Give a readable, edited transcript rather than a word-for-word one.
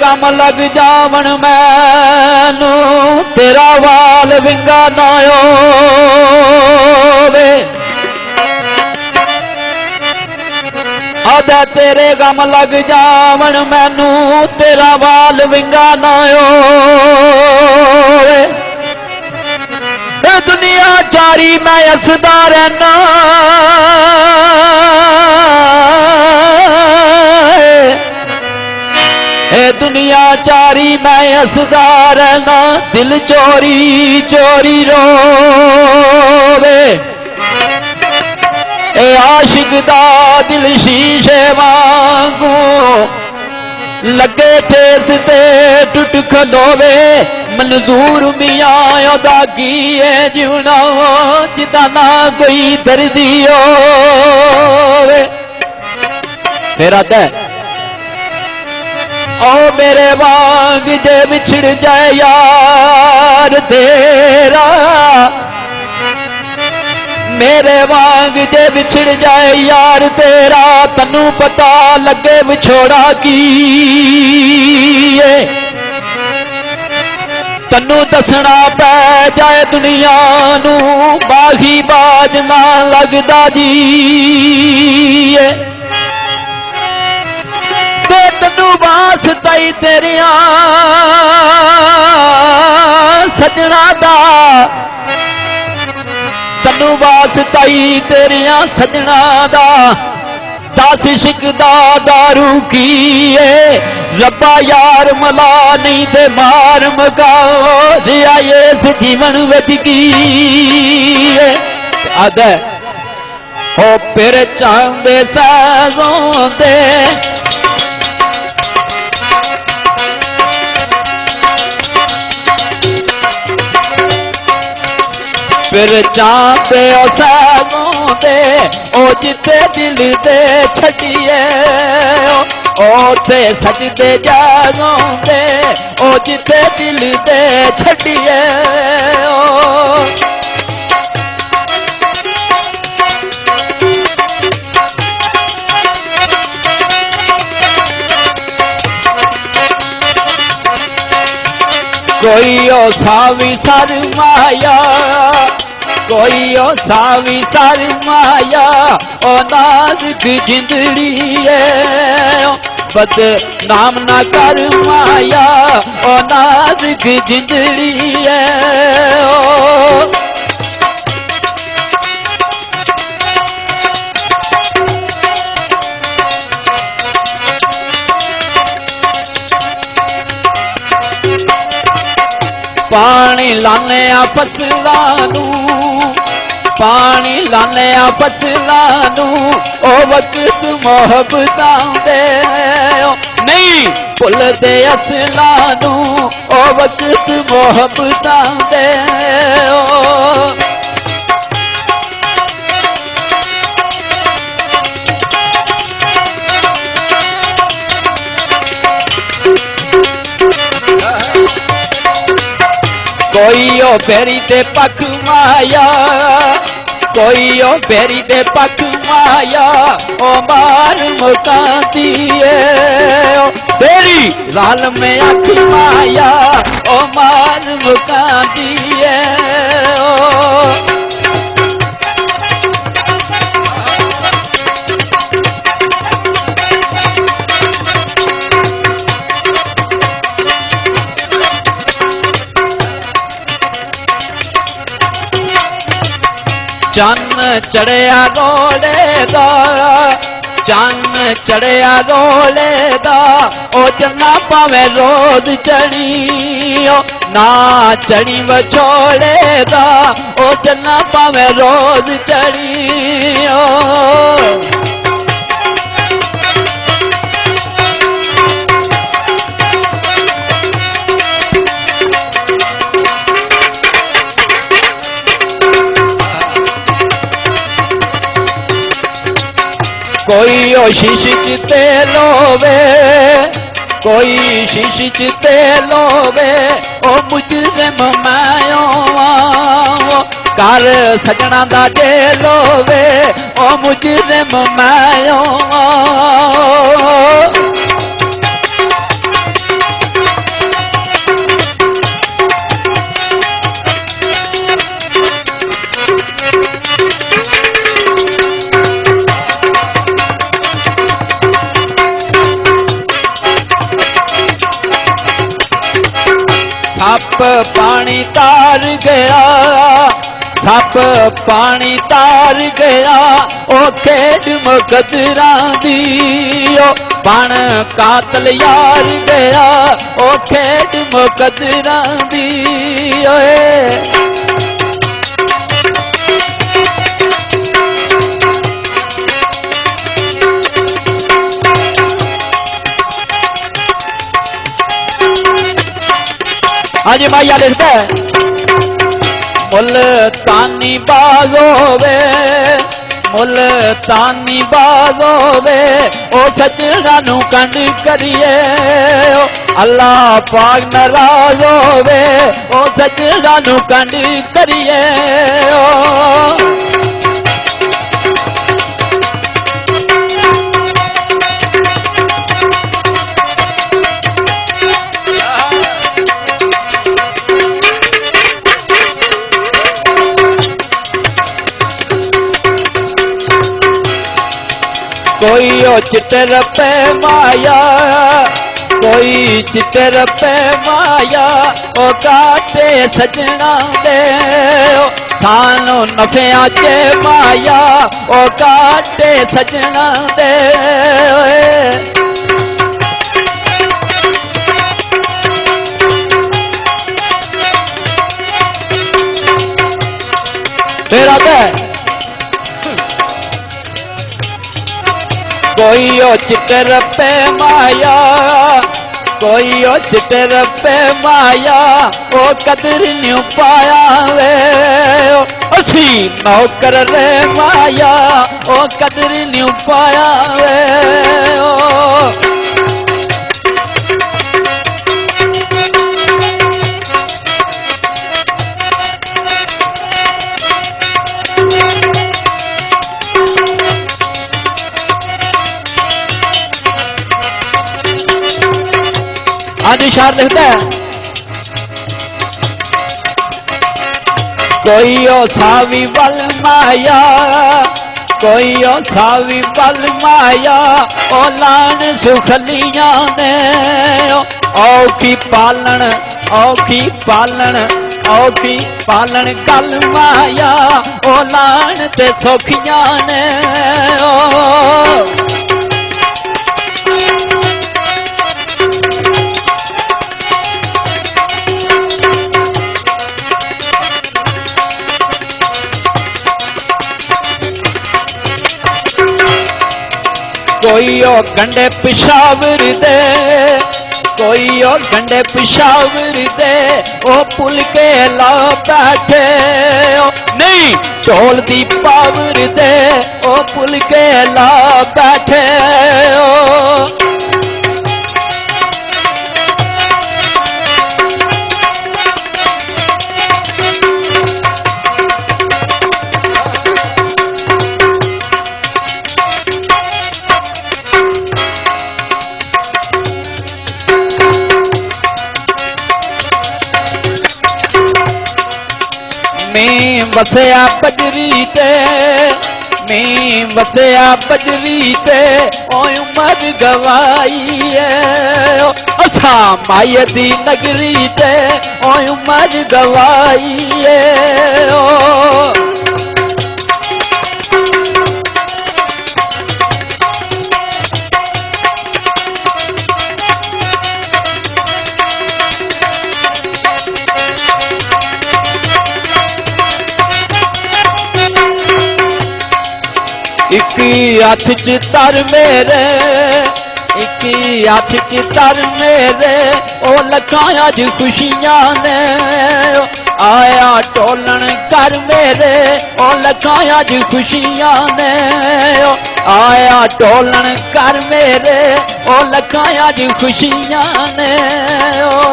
गम लग जावन मैनू तेरा वाल विंगा ना होवे। आदा तेरे गम लग जावन मैनू तेरा वाल विंगा ना होवे। दुनिया चारी मैं हसदा रहना दुनिया चारी मैं हसदा रहना दिल चोरी चोरी रोवे। ए आशिक दा दिल शीशे वांगू लगे ठेस ते टुट खलोवे। मंजूर मियां दा की है जीवना जिदा ना कोई दर्दी होवे। मेरा दे ओ मेरे वांग जे बिछड़ जाए यार तेरा, मेरे वांग जे बिछड़ जाए यार तेरा तन्नू पता लगे विछोड़ा की है। तन्नू दसना पै जाए दुनिया नू बाही बाज ना लगदा जी है। तन्नू बास ताई तेरिया सजना दा, तन्नू बास ताई तेरिया सजना दा दस शिकदा दारू की है। रब्बा यार मला नहीं ते मार मगाओ रिया इस जीवन विच की है। आद हो फिर चांदे साजों दे फिर चांदे सागों दे ओ जिते दिल दे छड़िए ओ ते सजदे जागों दे ओ जिते दिल दे छड़िए कोई ओ सावी शर्माया, कोई ओ सावी शर्माया ओ नाज़ुक जिंदड़ी है। बद नाम ना कर माया ओ नाज़ुक जिंदड़ी है। पानी लाने फसलानू, पानी लाने फसलानू ओ वक्त मोहब्बतां दे नहीं भुलदे असलानू ओ वक्त मोहब्बतां दे। कोई ओ बेरी दे पख माया, कोई ओ बेरी दे पख माया ओ मार मुकाती है। बेरी लाल में अख माया ओ मार मुकाती है। चन्न चढ़िया रोले दा, चन्न चढ़िया रोले दा ओ चन्ना पावे रोज चढ़ी ओ ना चढ़ी बछोड़े दा ओ चन्ना पावे रोज चढ़ी ओ। कोई ओ शीश तेल होवे, कोई शीश तेल होवे ओ मुजरिम मैं कर सजना दा जेल होवे ओ मुजरिम मैं सप पानी तार गया, सप पानी तार गया, ओ खेड मुकदरा दी, ओ बन कातल यार गया, ओ खेड मुकदरा दी। ओए हाँ जी माइया लिखता है, मुल्तानी बाज़ोवे, मुल्तानी बाज़ोवे, ओ सजना नू कंड करिए, अल्लाह पाक नाराज़ होवे, ओ सजना नू कंड करिए। कोई ओ चिटर पे माया, कोई चिटर पे माया, ओ काटे सजना दे, सानू नफिया चे माया, ओ काटे सजना दे। तेरा दे कोई ओ चिटर पे माया, कोई ओ चिटर पे माया, ओ कदर न्यू पाया वे, असी नौकर रे माया, ओ कदर न्यू पाया वे। आज इशार लिखता है, कोई ओ सावी बल माया, कोई ओ सावी बल माया, ओ लान सुखलियां ने, औखी पालन, औखी पालन, औखी पालन गल माया, ओ लान ते सौखियां ने। कोई ओ गंडे पिशावर दे, कोई ओ गंडे पिशावर दे, ओ पुल के ला बैठे, ओ नहीं ढोल दी पावर दे, ओ पुल के ला बैठे। ओ मैं वसया बजरी ते, मैं वसया बजरी ते, ओ उमर गवाई है, असा माय दी नगरी ते, ओ उमर गवाई है। इकी हाथ च तर मेरे, इकी हाथ च तर मेरे, ओ लखां अज खुशियां ने, आया टोलन कर मेरे, ओ लखां अज खुशियां ने, आया टोलन कर मेरे, ओ लखां अज खुशियां ने। ओ